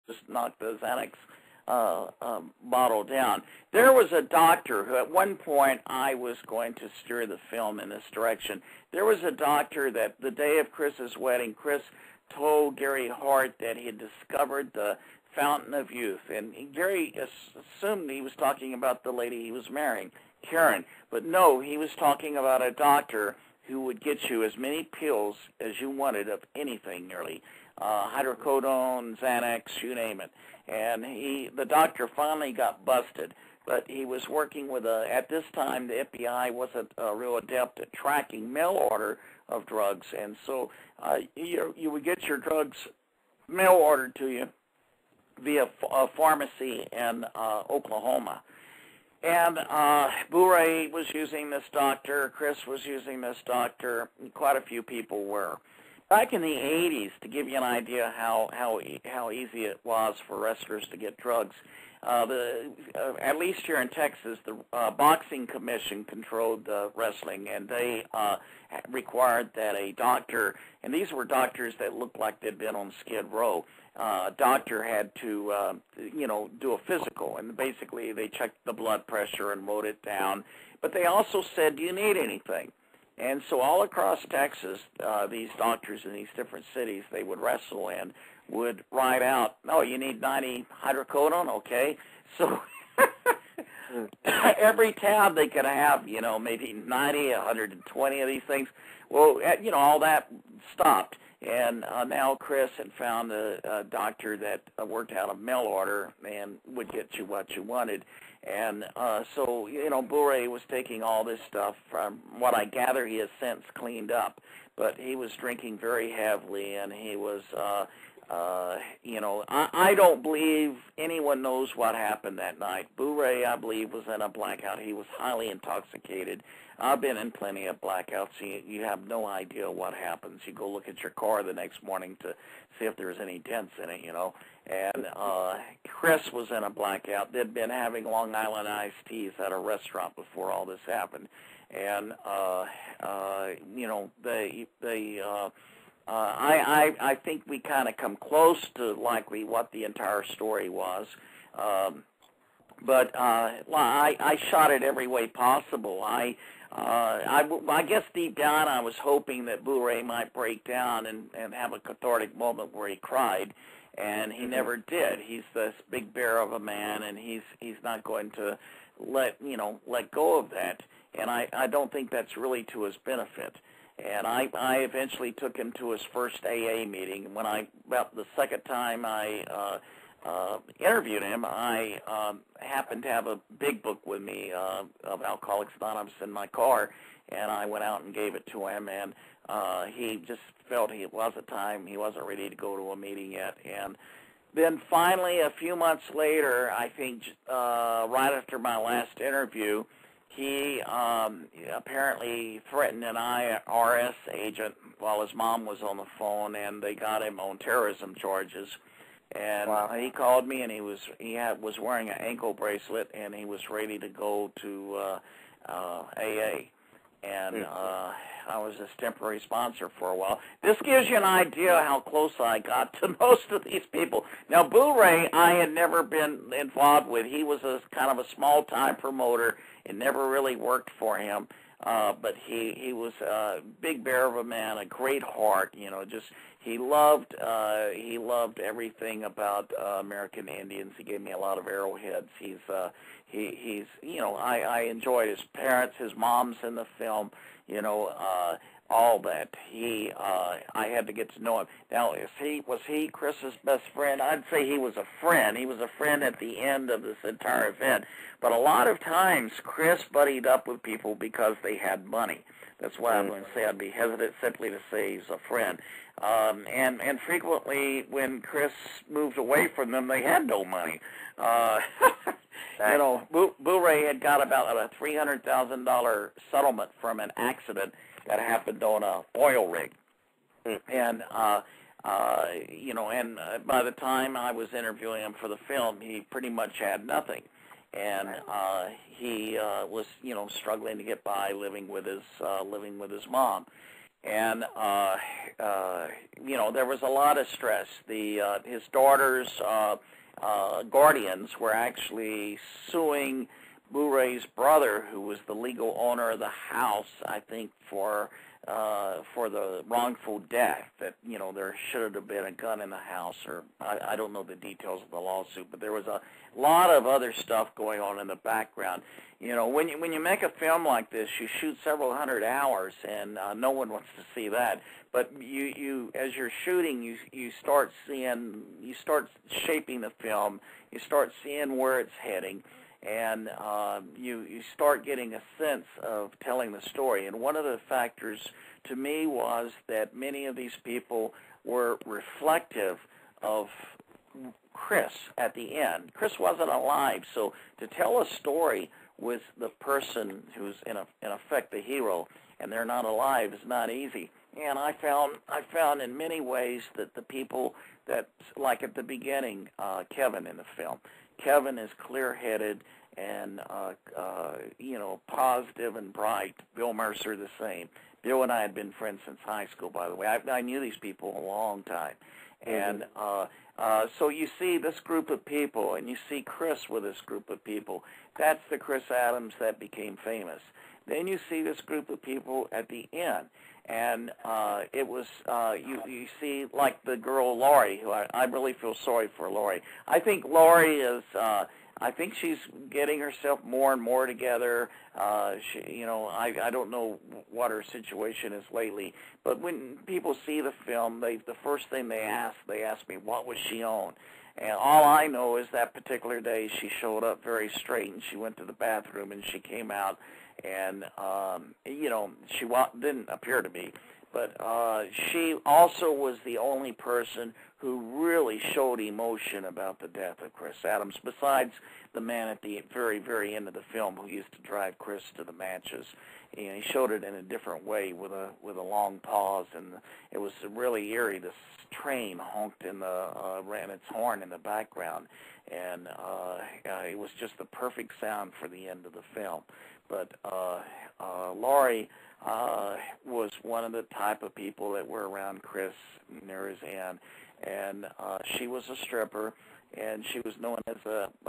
just knock the Xanax bottle down. There was a doctor who, at one point, I was going to steer the film in this direction. There was a doctor that the day of Chris's wedding, Chris told Gary Hart that he had discovered the fountain of youth, and Gary assumed he was talking about the lady he was marrying, Karen, but no, he was talking about a doctor who would get you as many pills as you wanted of anything, nearly, hydrocodone, Xanax, you name it. And the doctor finally got busted, but he was working with at this time, the FBI wasn't real adept at tracking mail order of drugs, and so you would get your drugs mail ordered to you via a pharmacy in Oklahoma. And Boo Ray was using this doctor, Chris was using this doctor, and quite a few people were. Back in the 80s, to give you an idea how easy it was for wrestlers to get drugs, at least here in Texas, the Boxing Commission controlled wrestling, and they required that a doctor, and these were doctors that looked like they'd been on Skid Row, doctor had to, do a physical, and basically they checked the blood pressure and wrote it down, but they also said, do you need anything? And so all across Texas, these doctors in these different cities they would wrestle in would write out, oh, you need 90 hydrocodone? Okay. So every tab they could have, maybe 90, 120 of these things. Well, all that stopped. And now Chris had found a doctor that worked out a mail order and would get you what you wanted. And so, Boo Ray was taking all this stuff. From what I gather, he has since cleaned up. But he was drinking very heavily, and he was, I don't believe anyone knows what happened that night. Boo Ray, I believe, was in a blackout. He was highly intoxicated. I've been in plenty of blackouts. You have no idea what happens. You go look at your car the next morning to see if there's any dents in it, And Chris was in a blackout. They'd been having Long Island iced teas at a restaurant before all this happened. And, I think we kind of come close to likely what the entire story was. But I shot it every way possible. I guess deep down I was hoping that Boo Ray might break down and have a cathartic moment where he cried, and he never did. He's this big bear of a man, and he's not going to let go of that. And I don't think that's really to his benefit. And I eventually took him to his first AA meeting. About the second time I interviewed him, I happened to have a big book with me of Alcoholics Anonymous in my car, and I went out and gave it to him, and he just felt it wasn't time. He wasn't ready to go to a meeting yet. And then finally, a few months later, I think right after my last interview, he apparently threatened an IRS agent while his mom was on the phone, and they got him on terrorism charges. And he called me, and he was wearing an ankle bracelet, and he was ready to go to AA. And I was his temporary sponsor for a while. This gives you an idea how close I got to most of these people. Now, Boo Ray, I had never been involved with. He was a kind of a small-time promoter. It never really worked for him. But he was a big bear of a man, a great heart. He loved everything about American Indians. He gave me a lot of arrowheads. I enjoyed his parents, his mom's in the film. All that. I had to get to know him. Now, was he Chris's best friend? I'd say he was a friend. He was a friend at the end of this entire event. But a lot of times, Chris buddied up with people because they had money. That's why I'm going to say I'd be hesitant simply to say he's a friend. And frequently, when Chris moved away from them, they had no money. Boo Ray had got about a $300,000 settlement from an accident that happened on a oil rig. And, by the time I was interviewing him for the film, he pretty much had nothing. And he was, struggling to get by living with his mom. and there was a lot of stress. His daughter's guardians were actually suing Bourret's brother, who was the legal owner of the house, I think, for the wrongful death. That there should have been a gun in the house, or I don't know the details of the lawsuit, but there was a lot of other stuff going on in the background. When you make a film like this, you shoot several hundred hours, and no one wants to see that. But you as you're shooting, you start shaping the film, you start seeing where it's heading, and you start getting a sense of telling the story. And one of the factors to me was that many of these people were reflective of Chris at the end. Chris wasn't alive, so to tell a story with the person who's in effect the hero, and they're not alive, is not easy. And I found in many ways that the people that, like at the beginning, Kevin in the film, Kevin is clear-headed and positive and bright. Bill Mercer the same. Bill and I had been friends since high school, by the way. I knew these people a long time. And so you see this group of people, and you see Chris with this group of people. That's the Chris Adams that became famous. Then you see this group of people at the end, and it was you see like the girl Laurie, who I really feel sorry for Laurie. I think Laurie is. I think she's getting herself more and more together. I don't know what her situation is lately, but when people see the film, the first thing they ask me, what was she on? And all I know is that particular day she showed up very straight, and she went to the bathroom, and she came out, and she didn't appear to be, but she also was the only person who really showed emotion about the death of Chris Adams, besides the man at the very, very end of the film who used to drive Chris to the matches. And he showed it in a different way with a long pause, and it was really eerie. This train honked ran its horn in the background, and it was just the perfect sound for the end of the film. But Laurie was one of the type of people that were around Chris near his end, and she was a stripper, and she was known as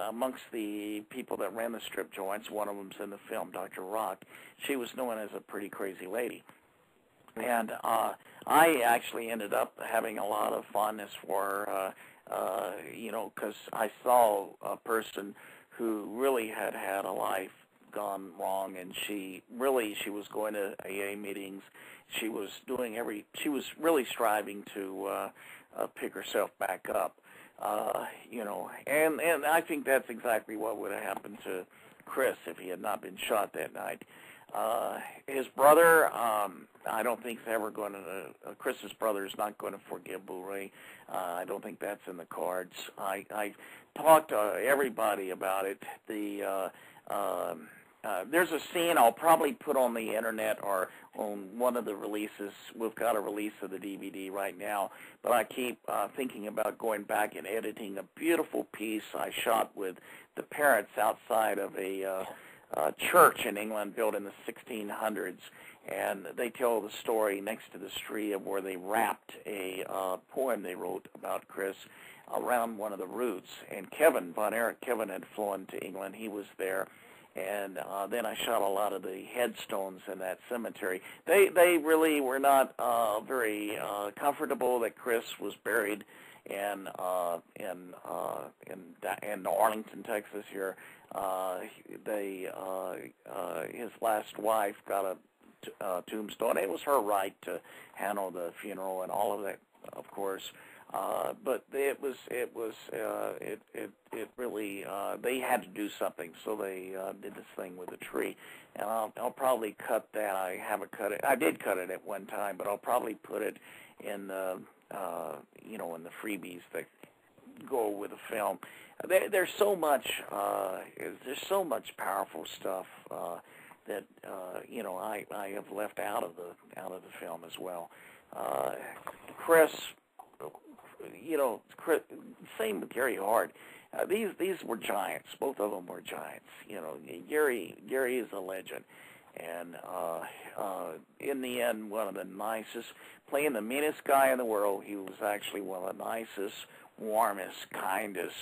amongst the people that ran the strip joints. One of them's in the film, Dr. Rock. She was known as a pretty crazy lady. And I actually ended up having a lot of fondness for her, because I saw a person who really had a life gone wrong, and she was going to AA meetings. She was really striving to pick herself back up, and I think that's exactly what would have happened to Chris if he had not been shot that night. His brother, I don't think is ever going to. Chris's brother is not going to forgive Bourret. I don't think that's in the cards. I talked to everybody about it. There's a scene I'll probably put on the internet or on one of the releases. We've got a release of the DVD right now, but I keep thinking about going back and editing a beautiful piece I shot with the parents outside of a church in England built in the 1600s, and they tell the story next to the street of where they wrapped a poem they wrote about Chris around one of the roots. And Kevin, Von Erich Kevin, had flown to England. He was there. And then I shot a lot of the headstones in that cemetery. They really were not very comfortable that Chris was buried in Arlington, Texas. Here, his last wife got a tombstone. It was her right to handle the funeral and all of that, of course. But it really they had to do something, so they did this thing with a tree, and I'll probably cut that. I haven't cut it. I did cut it at one time, but I'll probably put it in the in the freebies that go with the film. There's so much powerful stuff that I have left out of the film as well. Chris. Same with Gary Hart. These were giants. Both of them were giants. Gary is a legend, and in the end, one of the nicest, playing the meanest guy in the world, he was actually one of the nicest, warmest, kindest